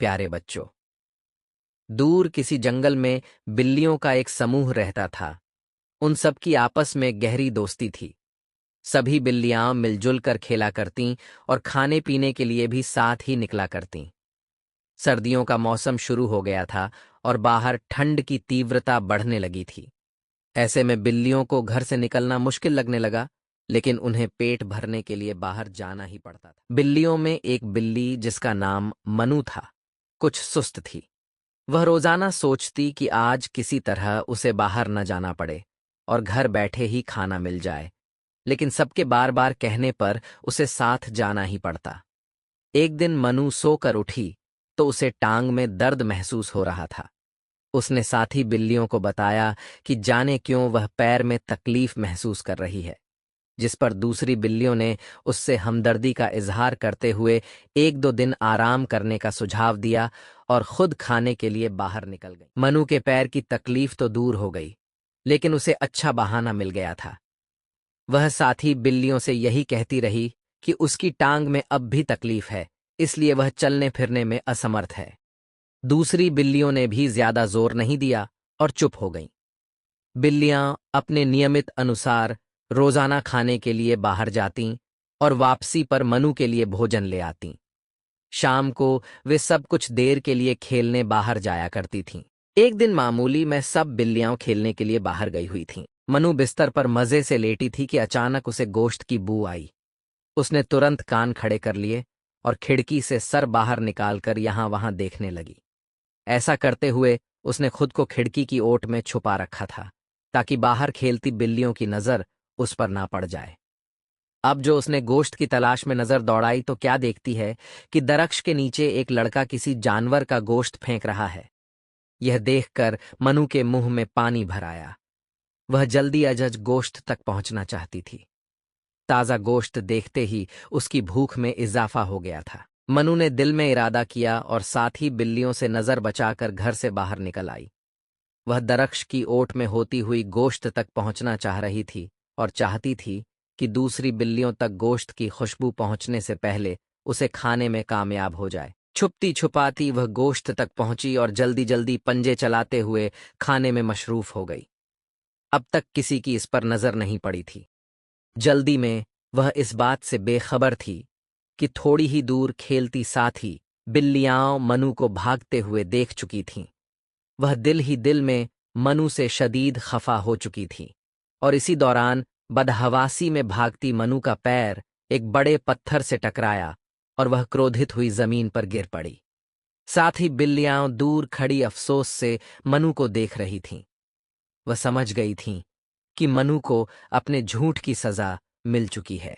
प्यारे बच्चों, दूर किसी जंगल में बिल्लियों का एक समूह रहता था। उन सब की आपस में गहरी दोस्ती थी। सभी बिल्लियां मिलजुल कर खेला करतीं और खाने पीने के लिए भी साथ ही निकला करतीं। सर्दियों का मौसम शुरू हो गया था और बाहर ठंड की तीव्रता बढ़ने लगी थी। ऐसे में बिल्लियों को घर से निकलना मुश्किल लगने लगा, लेकिन उन्हें पेट भरने के लिए बाहर जाना ही पड़ता था। बिल्लियों में एक बिल्ली जिसका नाम मनु था, कुछ सुस्त थी। वह रोजाना सोचती कि आज किसी तरह उसे बाहर न जाना पड़े और घर बैठे ही खाना मिल जाए, लेकिन सबके बार बार कहने पर उसे साथ जाना ही पड़ता। एक दिन मनु सोकर उठी तो उसे टांग में दर्द महसूस हो रहा था। उसने साथी बिल्लियों को बताया कि जाने क्यों वह पैर में तकलीफ महसूस कर रही है, जिस पर दूसरी बिल्लियों ने उससे हमदर्दी का इजहार करते हुए एक दो दिन आराम करने का सुझाव दिया और खुद खाने के लिए बाहर निकल गई। मनु के पैर की तकलीफ तो दूर हो गई, लेकिन उसे अच्छा बहाना मिल गया था। वह साथी बिल्लियों से यही कहती रही कि उसकी टांग में अब भी तकलीफ है, इसलिए वह चलने फिरने में असमर्थ है। दूसरी बिल्लियों ने भी ज्यादा जोर नहीं दिया और चुप हो गईं। बिल्लियां अपने नियमित अनुसार रोजाना खाने के लिए बाहर जातीं और वापसी पर मनु के लिए भोजन ले आतीं। शाम को वे सब कुछ देर के लिए खेलने बाहर जाया करती थीं। एक दिन मामूली में सब बिल्लियां खेलने के लिए बाहर गई हुई थीं। मनु बिस्तर पर मजे से लेटी थी कि अचानक उसे गोश्त की बू आई। उसने तुरंत कान खड़े कर लिए और खिड़की से सर बाहर निकालकर यहां वहां देखने लगी। ऐसा करते हुए उसने खुद को खिड़की की ओट में छुपा रखा था, ताकि बाहर खेलती बिल्लियों की नजर उस पर ना पड़ जाए। अब जो उसने गोश्त की तलाश में नजर दौड़ाई तो क्या देखती है कि दरख्श के नीचे एक लड़का किसी जानवर का गोश्त फेंक रहा है। यह देखकर मनु के मुंह में पानी भर आया। वह जल्दी अजज गोश्त तक पहुंचना चाहती थी। ताजा गोश्त देखते ही उसकी भूख में इजाफा हो गया था। मनु ने दिल में इरादा किया और साथ ही बिल्लियों से नजर बचाकर घर से बाहर निकल आई। वह दरख्श की ओट में होती हुई गोश्त तक पहुंचना चाह रही थी और चाहती थी कि दूसरी बिल्लियों तक गोश्त की खुशबू पहुंचने से पहले उसे खाने में कामयाब हो जाए। छुपती छुपाती वह गोश्त तक पहुंची और जल्दी जल्दी पंजे चलाते हुए खाने में मशरूफ हो गई। अब तक किसी की इस पर नजर नहीं पड़ी थी। जल्दी में वह इस बात से बेखबर थी कि थोड़ी ही दूर खेलती साथी बिल्लियां मनु को भागते हुए देख चुकी थीं। वह दिल ही दिल में मनु से शदीद खफा हो चुकी थी और इसी दौरान बदहवासी में भागती मनु का पैर एक बड़े पत्थर से टकराया और वह क्रोधित हुई जमीन पर गिर पड़ी। साथ ही बिल्लियां दूर खड़ी अफसोस से मनु को देख रही थीं। वह समझ गई थीं कि मनु को अपने झूठ की सजा मिल चुकी है।